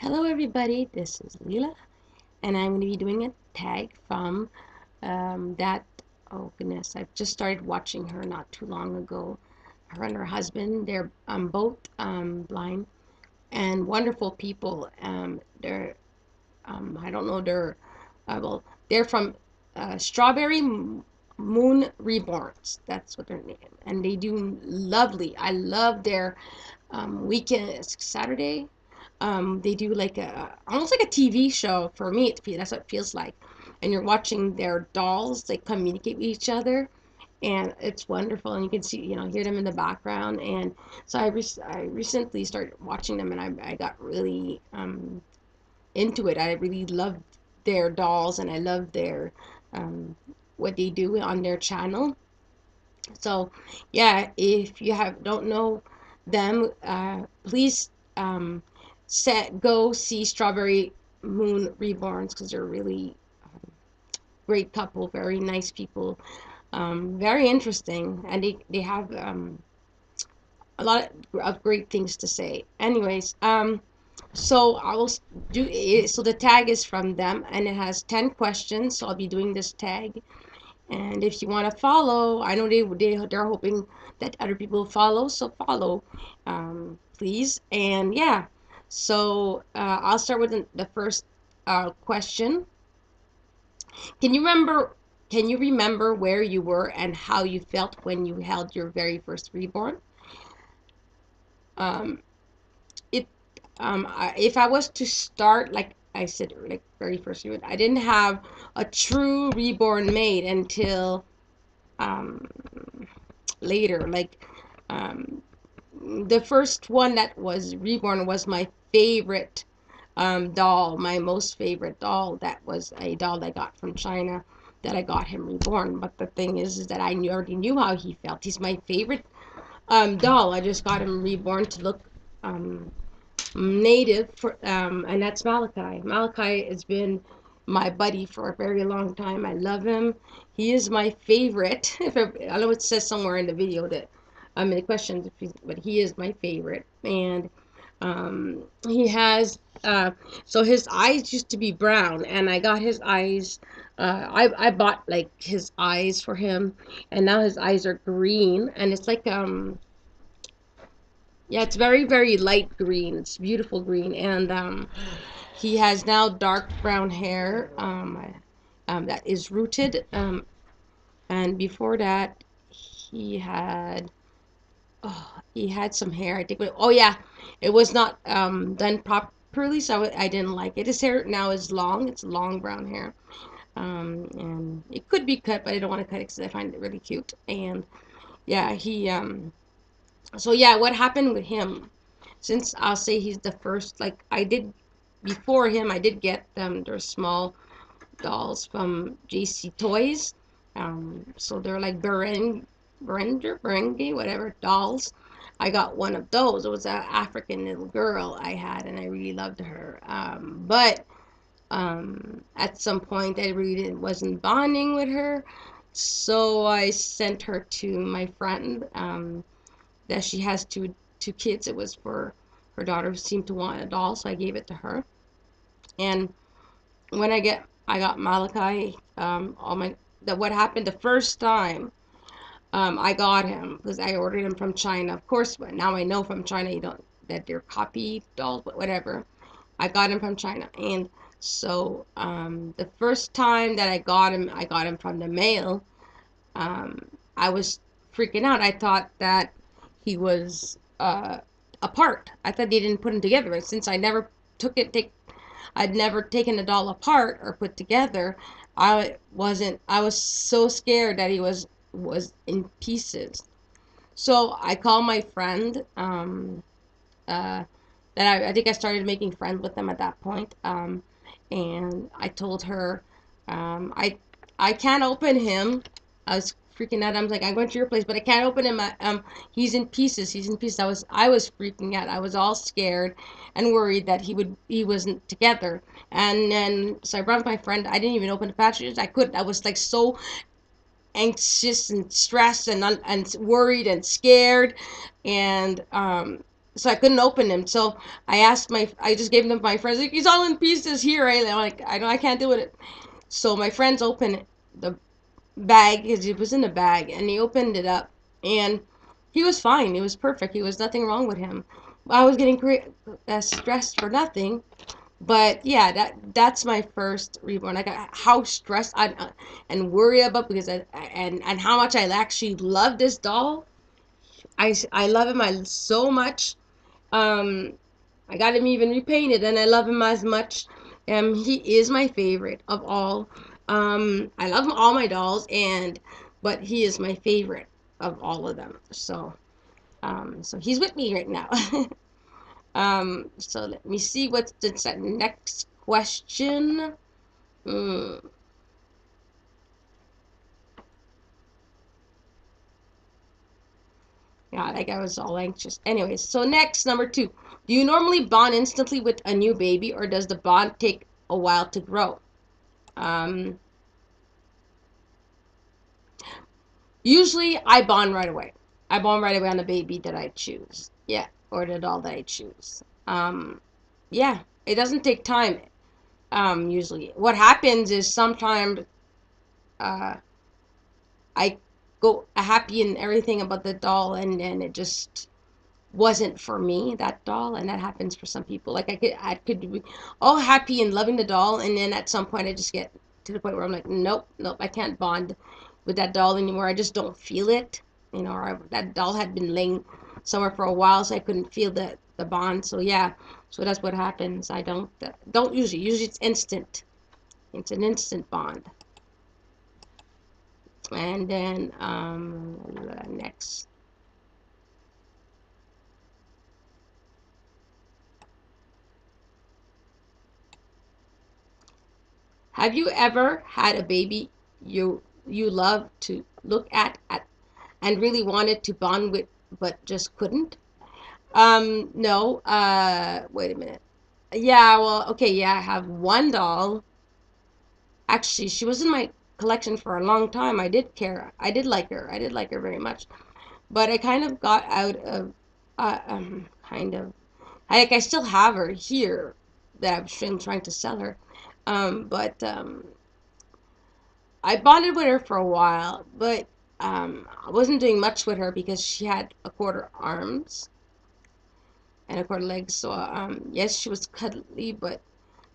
Hello everybody, this is Leela, and I'm going to be doing a tag from oh goodness, I just started watching her not too long ago. Her and her husband, they're both blind and wonderful people. They're, I don't know, well, they're from Strawberry Moon Reborns. That's what their name, and they do lovely. I love their weekend, Saturday. They do like almost like a TV show for me. That's what it feels like. And you're watching their dolls. They communicate with each other, and it's wonderful. And you can see, hear them in the background. And so I recently started watching them, and I got really into it. I really loved their dolls, and I love their what they do on their channel. So yeah, if you don't know them, please go see Strawberry Moon Reborns because they're really great couple, very nice people, very interesting, and they have a lot of great things to say. Anyways, so I will do it. So the tag is from them, and it has 10 questions. So I'll be doing this tag. And if you want to follow, I know they're hoping that other people follow, so follow, please. And yeah, so I'll start with the first question. Can you remember? Can you remember where you were and how you felt when you held your very first reborn? Um, it if I was to start, like I said, like very first reborn, I didn't have a true reborn made until um later. Like um, the first one that was reborn was my favorite doll, my most favorite doll. That was a doll I got from China that I got him reborn. But the thing is that already knew how he felt. He's my favorite doll. I just got him reborn to look um, native for, and that's Malachi. Malachi has been my buddy for a very long time. I love him. He is my favorite. I know it says somewhere in the video that in the questions, but he is my favorite. And he has so his eyes used to be brown, and I got his eyes. I bought like his eyes for him, and now his eyes are green, and it's like yeah, it's very, very light green. It's beautiful green. And he has now dark brown hair that is rooted. And before that, he had he had some hair. I think. Oh yeah, it was not done properly, so I didn't like it. His hair now is long. It's long brown hair. And it could be cut, but I don't want to cut it because I find it really cute. And yeah, he so yeah, what happened with him? Since I'll say he's the first, like I did before him, I did get them. They're small dolls from JC Toys. So they're like Berengue, whatever dolls. I got one of those. It was an African little girl I had, and I really loved her. But at some point, I really wasn't bonding with her, so I sent her to my friend. That she has two kids. It was for her daughter who seemed to want a doll, so I gave it to her. And when I got Malachi, all my that what happened the first time I got him because I ordered him from China. Of course, but now I know from China you don't that they're copy dolls, but whatever. I got him from China, and so the first time that I got him from the mail. I was freaking out. I thought that he was apart. I thought they didn't put him together. And since I never I'd never taken a doll apart or put together. I was so scared that he was in pieces. So I called my friend, uh, I think I started making friends with them at that point. And I told her, um, I, I can't open him. I was freaking out. I'm like, I'm going to your place, but I can't open him. He's in pieces. He's in pieces. I was freaking out. I was all scared and worried that he wasn't together. And then, so I brought my friend. I didn't even open the packages. I couldn't. I was like so anxious and stressed and worried and scared. And, so I couldn't open them. So I just gave them to my friends. Like, he's all in pieces here. Right? I'm like, I can't do it. So my friends opened the bag, because it was in a bag, and he opened it up, and he was fine. He was perfect. He was nothing wrong with him. I was getting stressed for nothing. But yeah, that's my first reborn. Like, how stressed and worried about, because and how much I actually love this doll. I love him so much. Um, I got him even repainted, and I love him as much. He is my favorite of all. I love all my dolls, but he is my favorite of all of them. So he's with me right now. So let me see what's the next question. Mm. Yeah, like I was all anxious. Anyways, so next, number 2. Do you normally bond instantly with a new baby, or does the bond take a while to grow? Um, Usually I bond right away. I bond right away on the baby that I choose. Yeah, or the doll that I choose. Yeah, it doesn't take time. Usually. What happens is sometimes uh, I go happy and everything about the doll, and then it just wasn't for me, that doll. And that happens for some people. Like, I could be all happy and loving the doll, and then at some point I just get to the point where I'm like, nope, nope, I can't bond with that doll anymore. I just don't feel it. Or that doll had been laying somewhere for a while, so I couldn't feel the bond. So yeah, so that's what happens. I don't usually it's instant. It's an instant bond. And then next. Have you ever had a baby you love to look at and really wanted to bond with, but just couldn't? No. Wait a minute. Yeah, well, okay, yeah, I have one doll. Actually, she was in my collection for a long time. I did care. I did like her. I did like her very much. But I kind of got out of, kind of, I still have her here that I'm trying to sell her. But I bonded with her for a while, but I wasn't doing much with her because she had a quarter arms and a quarter legs. So yes, she was cuddly, but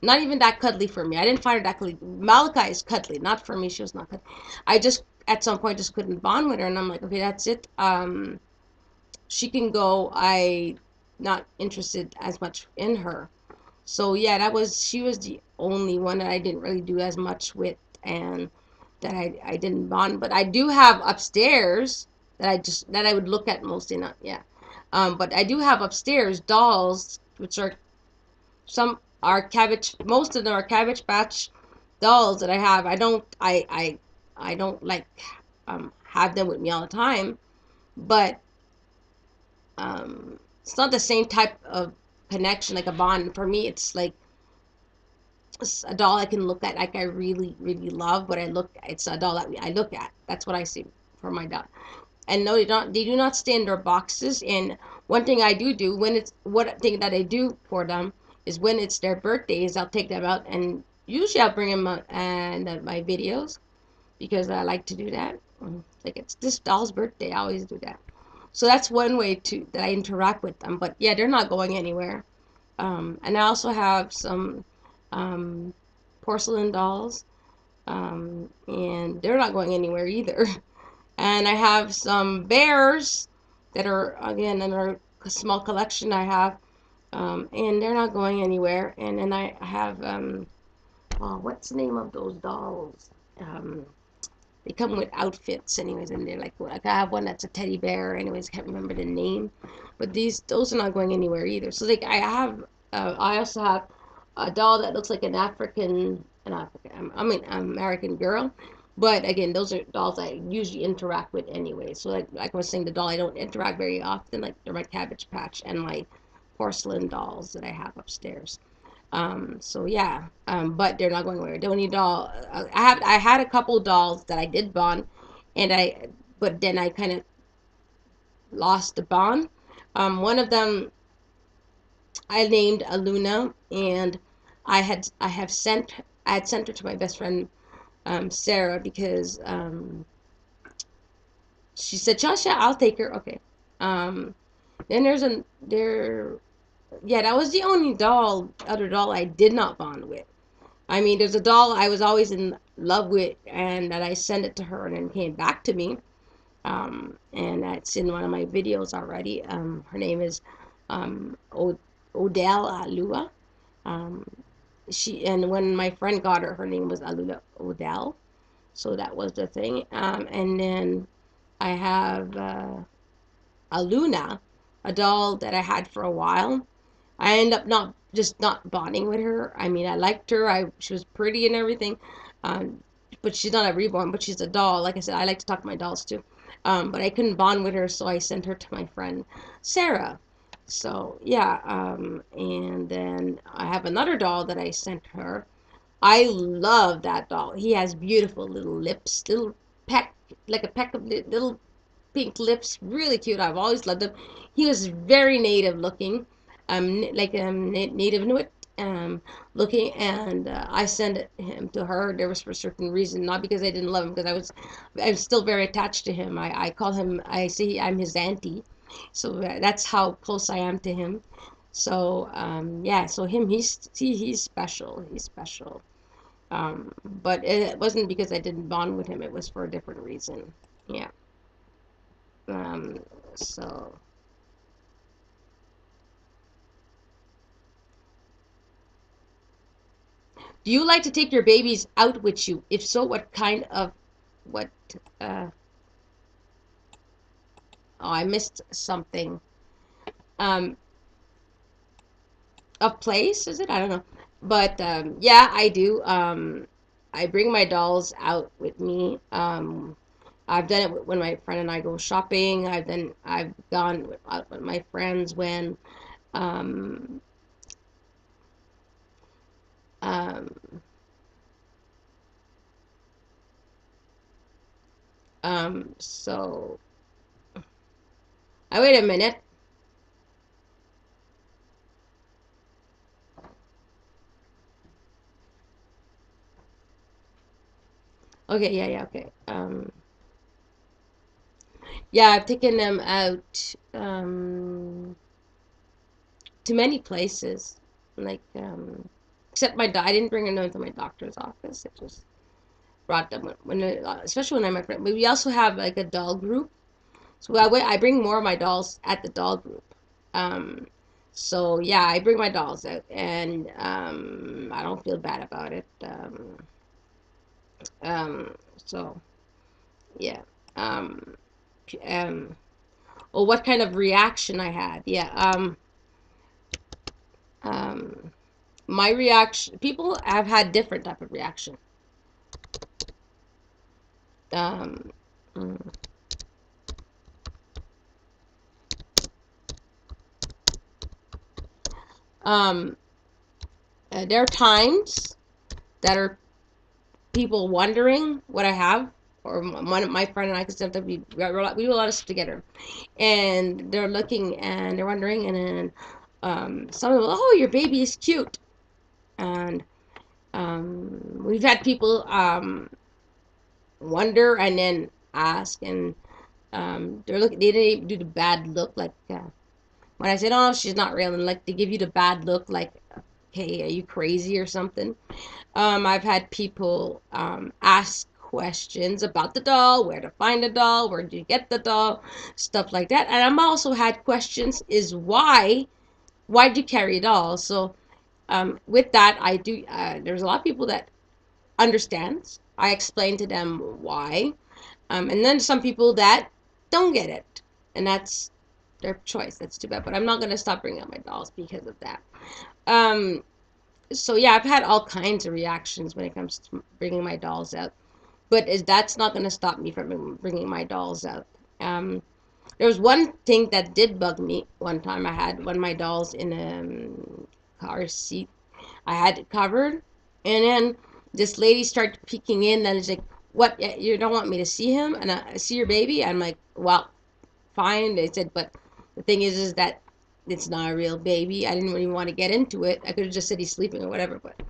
not even that cuddly for me. I didn't find her that cuddly. Malachi is cuddly, not for me. She was not cuddly. I just at some point just couldn't bond with her, and I'm like, okay, that's it. She can go. I not interested as much in her. So yeah, she was the only one that I didn't really do as much with, and that I didn't bond. But I do have upstairs that I would look at mostly, not, yeah. But I do have upstairs dolls, which are some are cabbage. Most of them are Cabbage Patch dolls that I have. I don't like have them with me all the time, but it's not the same type of connection like a bond. For me, it's like a doll I can look at, like I really, really love, but it's a doll that I look at. That's what I see for my doll. And no, they do not stay in their boxes. And one thing I do when it's, what thing that I do for them is when it's their birthdays, I'll take them out, and usually I'll bring them out and my videos, because I like to do that. Like, it's this doll's birthday, I always do that. So that's one way that I interact with them. But yeah, they're not going anywhere. And I also have some um, porcelain dolls, and they're not going anywhere either. And I have some bears that are, again, another small collection I have, and they're not going anywhere. And then I have, oh, what's the name of those dolls? They come with outfits, anyways, and they're like I have one that's a teddy bear, anyways, I can't remember the name, but those are not going anywhere either. So like I also have a doll that looks like I mean, American girl, but again, those are dolls I usually interact with anyway. So like I was saying, the doll I don't interact very often, like they're my Cabbage Patch and my porcelain dolls that I have upstairs. So yeah, but they're not going anywhere. The only doll I had a couple dolls that I did bond, but then I kind of lost the bond. One of them I named Aluna, and I had sent her to my best friend Sarah, because she said, "Joshua, I'll take her." Okay. Um, then yeah, that was the only other doll I did not bond with. I mean, there's a doll I was always in love with, and that I sent it to her, and then came back to me. And that's in one of my videos already. Her name is Odell Alua. Um, and when my friend got her, her name was Alula Odell. So that was the thing. And then I have Aluna, a doll that I had for a while. I ended up not bonding with her. I mean, I liked her. She was pretty and everything. Um, but she's not a reborn, but she's a doll. Like I said, I like to talk to my dolls too. But I couldn't bond with her, so I sent her to my friend Sarah. So yeah, and then I have another doll that I sent her. I love that doll. He has beautiful little lips, little peck, like a peck of little pink lips, really cute. I've always loved him. He was very native looking, like native Inuit looking, and I sent him to her. There was for a certain reason, not because I didn't love him, because I'm still very attached to him. I call him, I say I'm his auntie, so that's how close I am to him. So yeah, so he's special. He's special. But it wasn't because I didn't bond with him. It was for a different reason. Yeah. Um, so, do you like to take your babies out with you? If so, what, uh, oh, I missed something. Um, a place, is it? I don't know. But, yeah, I do. I bring my dolls out with me. I've done it when my friend and I go shopping. I've gone out with my friends when, um, um, so, wait a minute. Okay, yeah, yeah, okay. Yeah, I've taken them out to many places, like except I didn't bring them to my doctor's office. I just brought them especially when I'm my friend. But we also have like a doll group, so I bring more of my dolls at the doll group. Um, so yeah, I bring my dolls out, and I don't feel bad about it. So yeah. Um, um, or what kind of reaction I had? Yeah. Um, my reaction, people have had different type of reaction. Um, mm, um, there are times that are people wondering what I have, or one of my friend and I, because sometimes we do a lot of stuff together, and they're looking and they're wondering, and then some of them, oh, your baby is cute, and we've had people wonder and then ask, and they didn't do the bad look, like when I said, oh, she's not real, and like they give you the bad look, like, hey, are you crazy or something? I've had people ask questions about the doll, where to find the doll, where do you get the doll, stuff like that. And I've also had questions is why do you carry a doll? So with that, I do. There's a lot of people that understands. I explain to them why. And then some people that don't get it, and that's their choice. That's too bad. But I'm not gonna stop bringing out my dolls because of that. Um, so yeah, I've had all kinds of reactions when it comes to bringing my dolls out, but that's not gonna stop me from bringing my dolls out. Um, there was one thing that did bug me one time. I had one of my dolls in a car seat. I had it covered, and then this lady started peeking in, and it's like, "What? You don't want me to see him? And I see your baby?" I'm like, "Well, fine." They said, "But the thing is that it's not a real baby. I didn't even want to get into it. I could have just said he's sleeping or whatever, but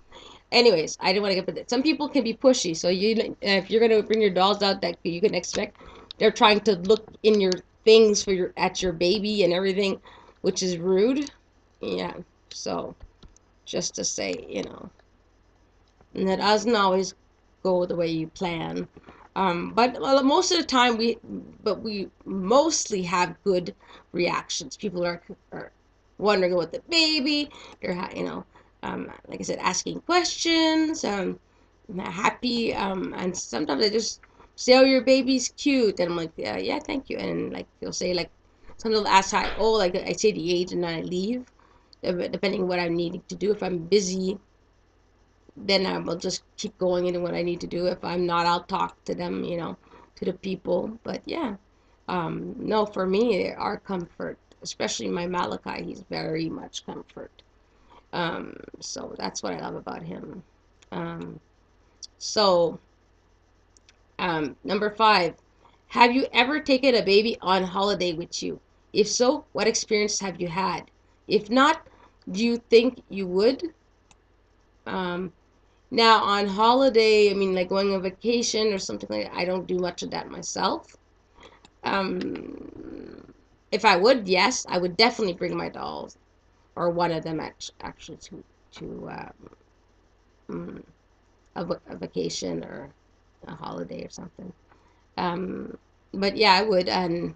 anyways, I didn't want to get into it. Some people can be pushy, so if you're gonna bring your dolls out, that you can expect they're trying to look in your things for your at your baby and everything, which is rude. Yeah, so just to say, and it doesn't always go the way you plan. But most of the time we mostly have good reactions. People are wondering about the baby. They're like I said, asking questions. Happy. And sometimes I just say, "Oh, your baby's cute," and I'm like, "Yeah, yeah, thank you." And like they'll say like, sometimes they'll ask how, oh, like I say the age and then I leave, depending on what I'm needing to do. If I'm busy, then I will just keep going into what I need to do. If I'm not, I'll talk to them, to the people. But yeah, no, for me, our comfort, especially my Malachi, he's very much comfort. So that's what I love about him. Um, so, Number 5, have you ever taken a baby on holiday with you? If so, what experience have you had? If not, do you think you would? Um, Now, on holiday, I mean, like going on vacation or something like that, I don't do much of that myself. If I would, yes, I would definitely bring my dolls or one of them actually to a vacation or a holiday or something. Um, but yeah, I would, and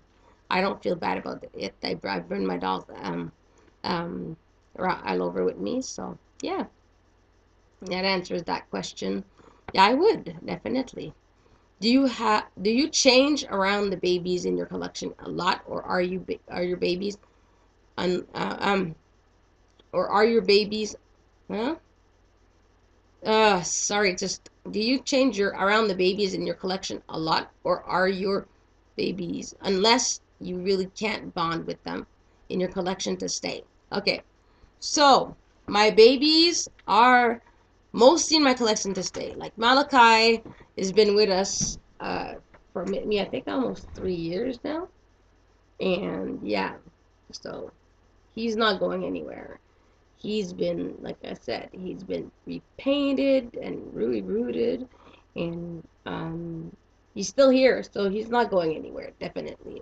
I don't feel bad about it. I bring my dolls um, all over with me, so yeah, that answers that question. Yeah, I would definitely. Do you change around the babies in your collection a lot, or are your babies un, or are your babies huh? Sorry, just do you change your around the babies in your collection a lot, or are your babies, unless you really can't bond with them, in your collection to stay? Okay, so my babies are mostly in my collection to stay. Like Malachi has been with us for me, I think almost 3 years now. And yeah, so he's not going anywhere. He's been, like I said, he's been repainted and really rooted, and he's still here, so he's not going anywhere, definitely.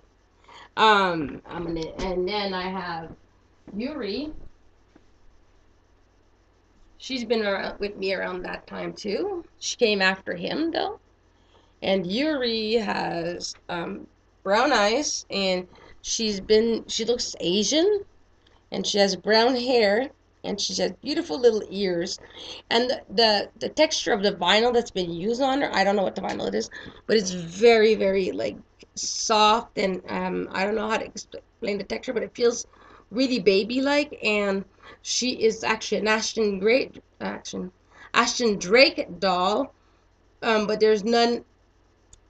And then I have Yuri. She's been around with me around that time too. She came after him though. And Yuri has brown eyes, and she looks Asian, and she has brown hair, and she has beautiful little ears. And the texture of the vinyl that's been used on her, I don't know what the vinyl it is, but it's very, very like soft, and I don't know how to explain the texture, but it feels really baby like. And she is actually an Ashton Drake doll, but there's none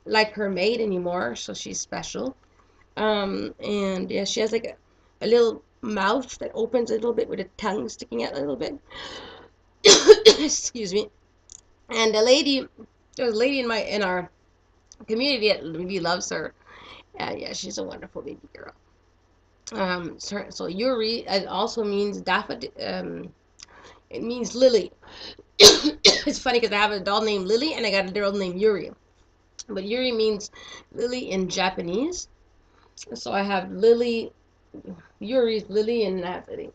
like her made anymore, so she's special. And yeah, she has like a little mouth that opens a little bit with a tongue sticking out a little bit. Excuse me. And there's a lady in our community that really loves her. Yeah, she's a wonderful baby girl. So Yuri also means daffodil. It means lily. It's funny because I have a doll named Lily and I got a doll named Yuri. But Yuri means lily in Japanese. So I have Yuri's Lily and Natalie.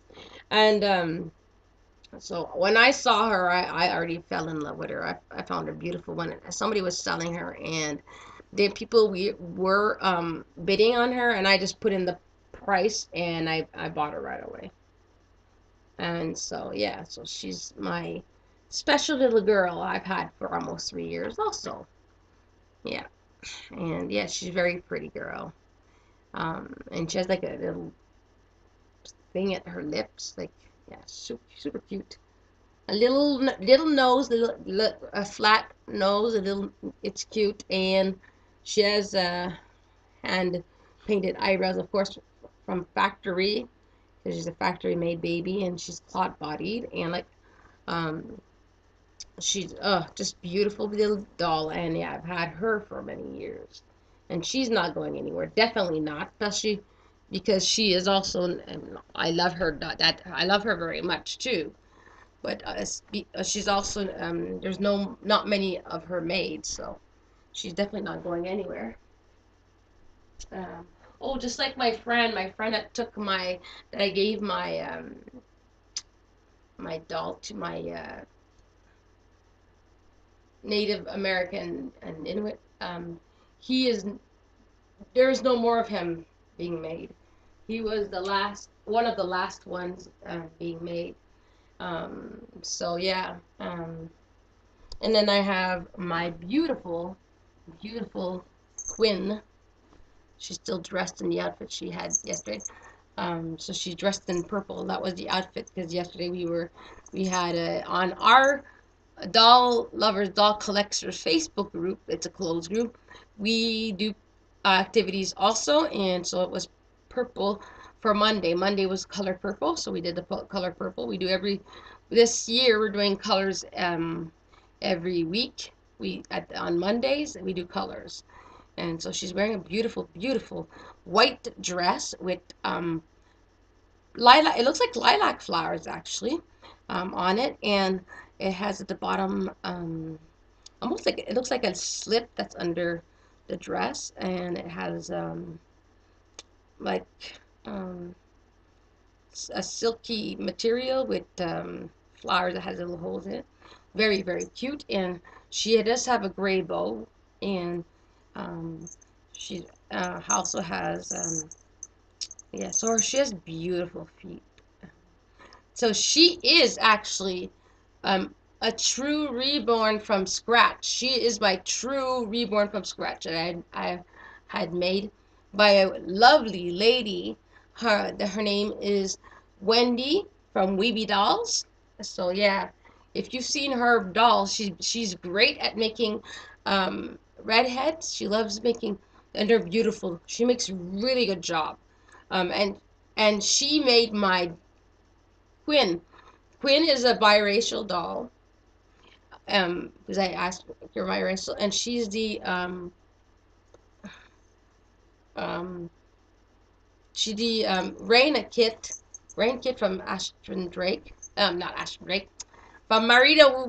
And so when I saw her, I already fell in love with her. I found her beautiful when somebody was selling her, and the people we were bidding on her, and I just put in the price, and I bought her right away. And so yeah, so she's my special little girl I've had for almost 3 years also. Yeah, and yeah, she's a very pretty girl. And she has like a little thing at her lips, like yeah, super, super cute. A little nose, a flat nose, a little. It's cute, and she has hand painted eyebrows, of course, from factory, because she's a factory made baby, and she's clot bodied, and like um she's just beautiful little doll. And yeah, I've had her for many years, and she's not going anywhere. Definitely not, especially because she is also, and I love her, that I love her very much too. But she's also there's not many of her maids, so she's definitely not going anywhere. Um, oh, just like my friend that took that I gave my doll to my Native American and Inuit. He is There's no more of him being made. He was one of the last ones being made. So yeah. And then I have my beautiful, beautiful Quinn. She's still dressed in the outfit she had yesterday. So she's dressed in purple. That was the outfit because yesterday we had on our doll lovers, doll collectors Facebook group. It's a closed group. We do activities also, and so it was purple for Monday. Monday was color purple, so we did the color purple. We do this year we're doing colors every week. On Mondays we do colors, and so she's wearing a beautiful, beautiful white dress with lilac. It looks like lilac flowers actually on it, and it has at the bottom almost like it looks like a slip that's under the dress, and it has like um, a silky material with flowers that has little holes in it. Very, very cute, and she does have a gray bow, and um, she also has yeah. So she has beautiful feet. So she is actually um, a true reborn from scratch. She is my true reborn from scratch that I had made by a lovely lady. Her name is Wendy from Weeby Dolls. So yeah, if you've seen her dolls, she's great at making redheads. She loves making, and they're beautiful. She makes a really good job. Um, and and she made my Quinn. Quinn is a biracial doll. Because I asked if you're biracial, and she's the um, Rain Kit from Ashton Drake. Not Ashton Drake. From Marita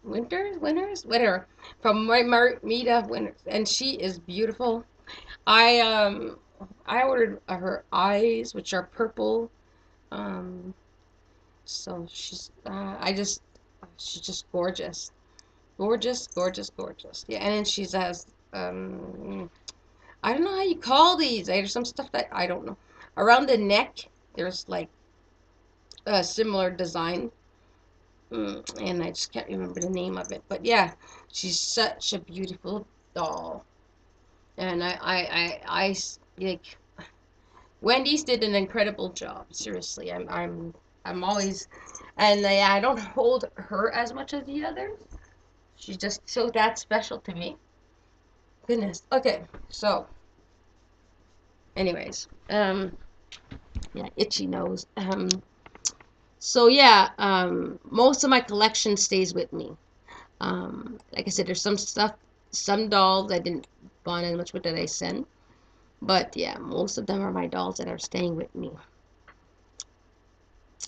Winter. From Marita Winters, and she is beautiful. I um I ordered her eyes, which are purple. Um, so she's just gorgeous. Gorgeous, gorgeous, gorgeous. Yeah, and then she has I don't know how you call these. There's some stuff that I don't know. Around the neck, there's like a similar design. And I just can't remember the name of it. But yeah, she's such a beautiful doll. And like Wendy's did an incredible job. Seriously, I'm always, and I don't hold her as much as the others. She's just so that special to me. Goodness. Okay, so anyways, yeah, itchy nose. So yeah, most of my collection stays with me. Like I said, there's some stuff, some dolls I didn't bond as much with that I send, but yeah, most of them are my dolls that are staying with me.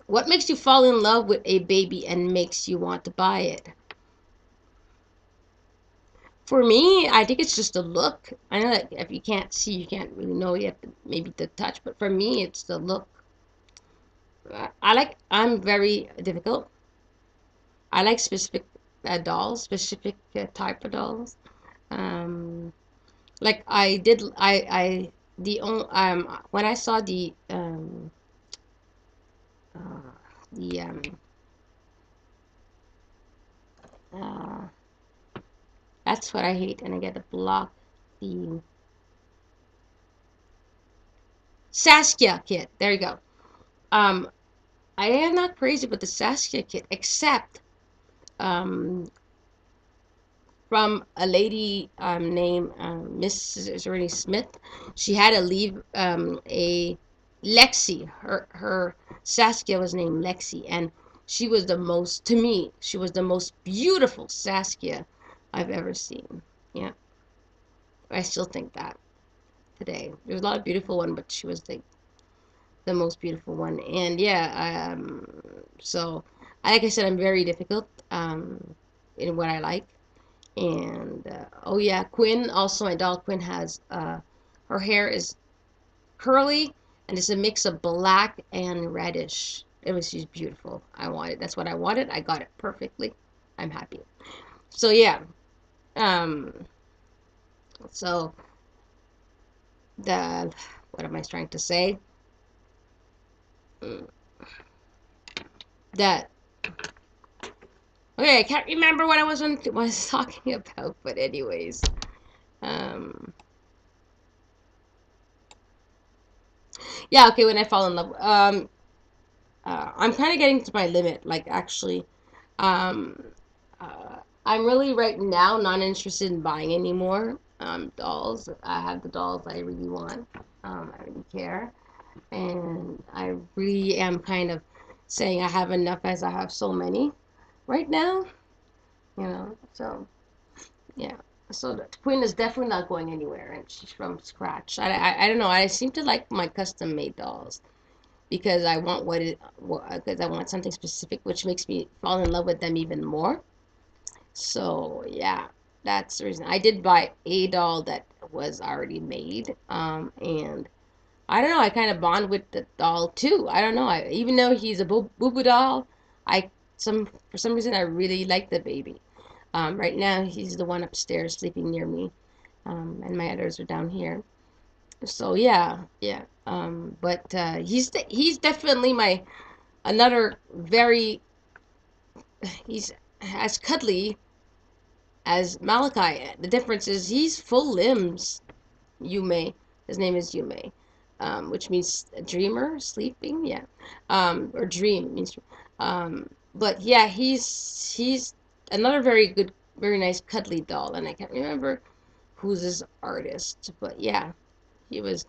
What makes you fall in love with a baby and makes you want to buy it? For me, I think it's just the look. I know that if you can't see, you can't really know. You have to maybe the touch, but for me, it's the look. I'm very difficult. I like specific dolls, specific type of dolls. Um, like the only when I saw uh, the uh, that's what I hate, and I get to block the Saskia kit. There you go. Um, I am not crazy with the Saskia kit, except um, from a lady named Miss Zerny Smith. She had to leave a Lexi. Her Saskia was named Lexi, and she was the most, to me, she was the most beautiful Saskia I've ever seen. Yeah, I still think that today. There's a lot of beautiful one, but she was the the most beautiful one. And yeah, so like I said, I'm very difficult in what I like. And oh yeah, Quinn, also my doll Quinn has her hair is curly and it's a mix of black and reddish. She's beautiful. I wanted, that's what I wanted. I got it perfectly. I'm happy. So yeah, um, so the what am I trying to say? Mm, That okay, I can't remember what I was talking about, but anyways, um, yeah, okay, when I fall in love, I'm kind of getting to my limit, like actually, um, I'm really right now not interested in buying any more dolls. I have the dolls I really want. I really care, and I really am kind of saying I have enough as I have so many right now. So yeah. So the Queen is definitely not going anywhere, and she's from scratch. I don't know. I seem to like my custom made dolls because I want because I want something specific, which makes me fall in love with them even more. So yeah, that's the reason. I did buy a doll that was already made, and I don't know. I kind of bond with the doll too. I don't know. Even though he's a boo boo doll, I for some reason I really like the baby. Right now he's the one upstairs sleeping near me, and my others are down here. So yeah, yeah. But he's definitely my another very he's as cuddly as Malachi. The difference is he's full limbs. Yume. His name is Yume, which means a dreamer, sleeping. Yeah, or dream means. But yeah, he's another very good, very nice cuddly doll, and I can't remember who's his artist, but yeah, he was.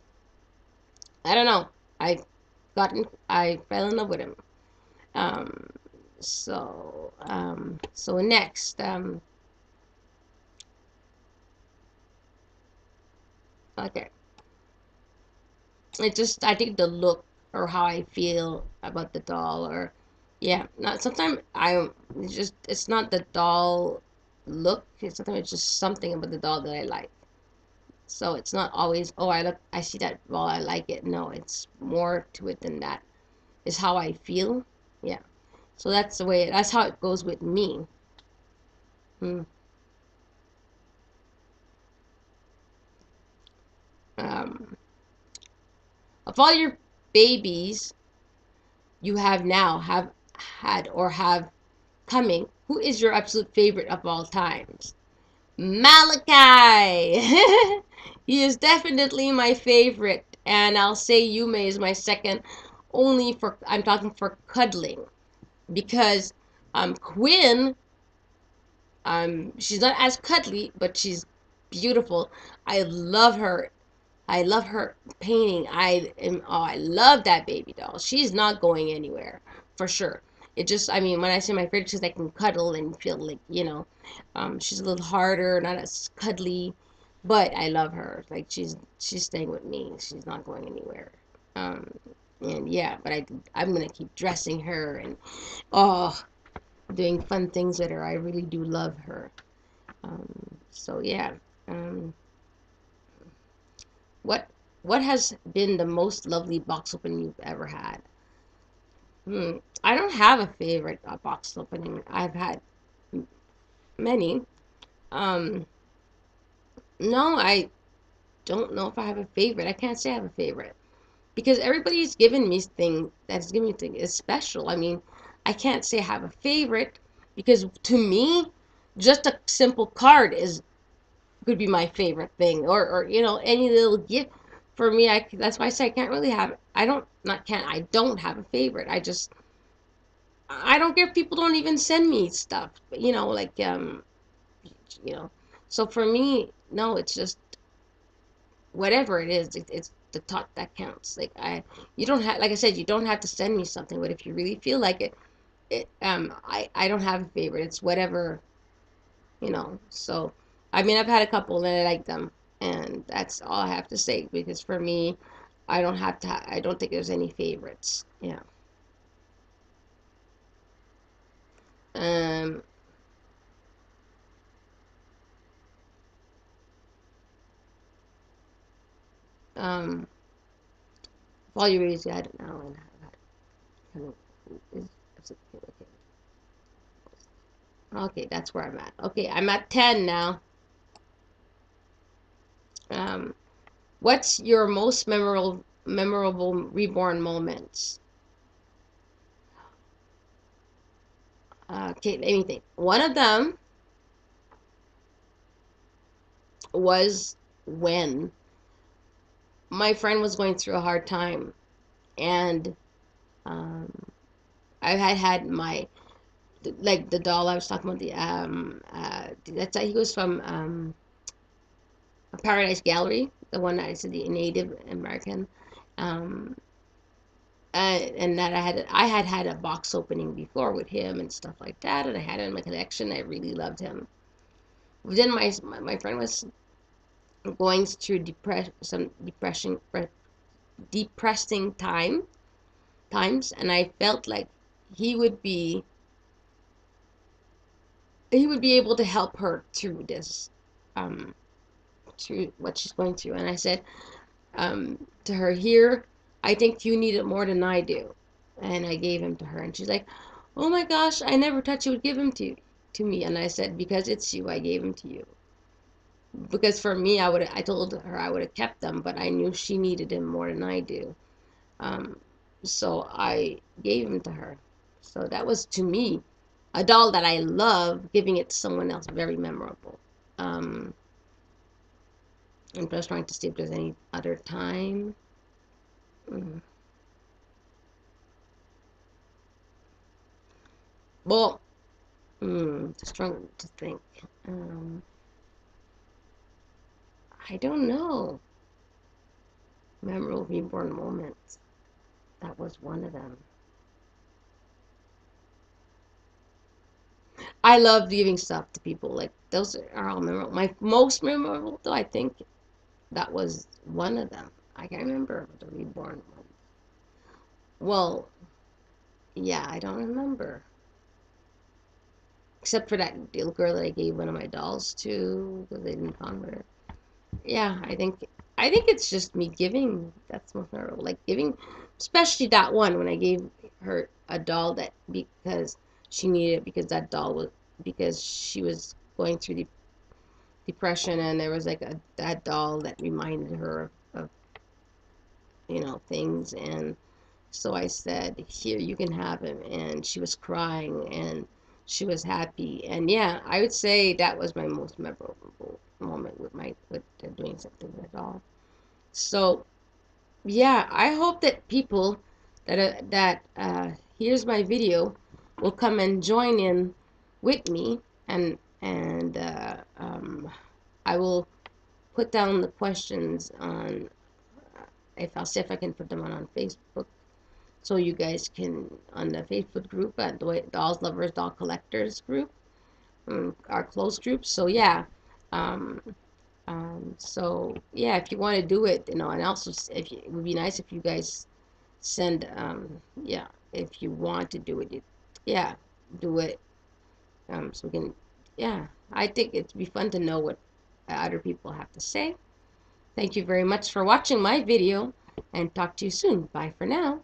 I don't know. I fell in love with him. Um, so next, okay. It just I think the look or how I feel about the doll or yeah, not sometimes I it's not the doll look. Sometimes it's just something about the doll that I like. So it's not always oh I see that doll I like it. No, it's more to it than that. It's how I feel. Yeah. So that's how it goes with me. Hmm. Um, of all your babies you have now have had or have coming, who is your absolute favorite of all times? Malachi! He is definitely my favorite, and I'll say Yume is my second, only for, I'm talking for cuddling, because Quinn, she's not as cuddly, but she's beautiful. I love her. I love her painting. I love that baby doll. She's not going anywhere, for sure. It just, I mean, when I say my favorite, she's like can cuddle and feel like, she's a little harder, not as cuddly, but I love her. Like she's staying with me. She's not going anywhere. Um, and yeah, but I'm gonna keep dressing her and oh, doing fun things with her. I really do love her. So yeah. Um, What what has been the most lovely box opening you've ever had? I don't have a favorite box opening. I've had many. Um, no, I don't know if I have a favorite. I can't say I have a favorite because everybody's given me thing that's given me thing is special. I mean, I can't say I have a favorite because to me, just a simple card is could be my favorite thing or any little gift for me. That's why I say I can't really have I don't not can't I don't have a favorite. I don't care if people don't even send me stuff, but, like you know so for me no, it's just whatever it is, it's the thought that counts. Like you don't have, like I said, you don't have to send me something, but if you really feel like I don't have a favorite. It's whatever. So I mean, I've had a couple and I like them, and that's all I have to say because for me, I don't have to. I don't think there's any favorites. Yeah. Um. Um. While you raise your head now and kind of is okay. Okay, that's where I'm at. Okay, I'm at 10 now. Um. What's your most memorable reborn moments? Okay, let me think. One of them was when my friend was going through a hard time, and um, I had my like the doll I was talking about. That's he was from Paradise Gallery, the one that I said the Native American, um, and that I had a box opening before with him and stuff like that, and I had it in my collection. I really loved him. Then my friend was going through depressing times, and I felt like he would be he would be able to help her through this, um, through what she's going through. And I said to her, "Here, I think you need it more than I do," and I gave him to her, and she's like, "Oh my gosh, I never thought you would give him to me." And I said, "Because it's you, I gave him to you." Because for me, I told her I would have kept them, but I knew she needed him more than I do. Um, so I gave him to her. So that was, to me, a doll that I love. Giving it to someone else, very memorable. Um, I'm just trying to see if there's any other time. Mm. Well, just trying to think. Um, I don't know. Memorable reborn moments. That was one of them. I love giving stuff to people. Like those are all memorable. My most memorable, though, I think that was one of them. I can't remember the reborn one. Well, yeah, I don't remember. Except for that little girl that I gave one of my dolls to because they didn't honor her. Yeah, I think it's just me giving. That's most memorable. Like giving, especially that one when I gave her a doll that because she needed it because that doll was because she was going through depression, and there was like that doll that reminded her of things. And so I said, "Here, you can have him." And she was crying and she was happy. And yeah, I would say that was my most memorable moment with doing something with a doll. So yeah, I hope that people that hears my video will come and join in with me, and I will put down the questions on if I'll see if I can put them on Facebook, so you guys can on the Facebook group at Dolls Lovers Doll Collectors group, our closed group. So yeah, um, so yeah, if you want to do it, and also it would be nice if you guys send, yeah, if you want to do it, yeah, do it, so we can, yeah, I think it'd be fun to know what other people have to say. Thank you very much for watching my video, and talk to you soon. Bye for now.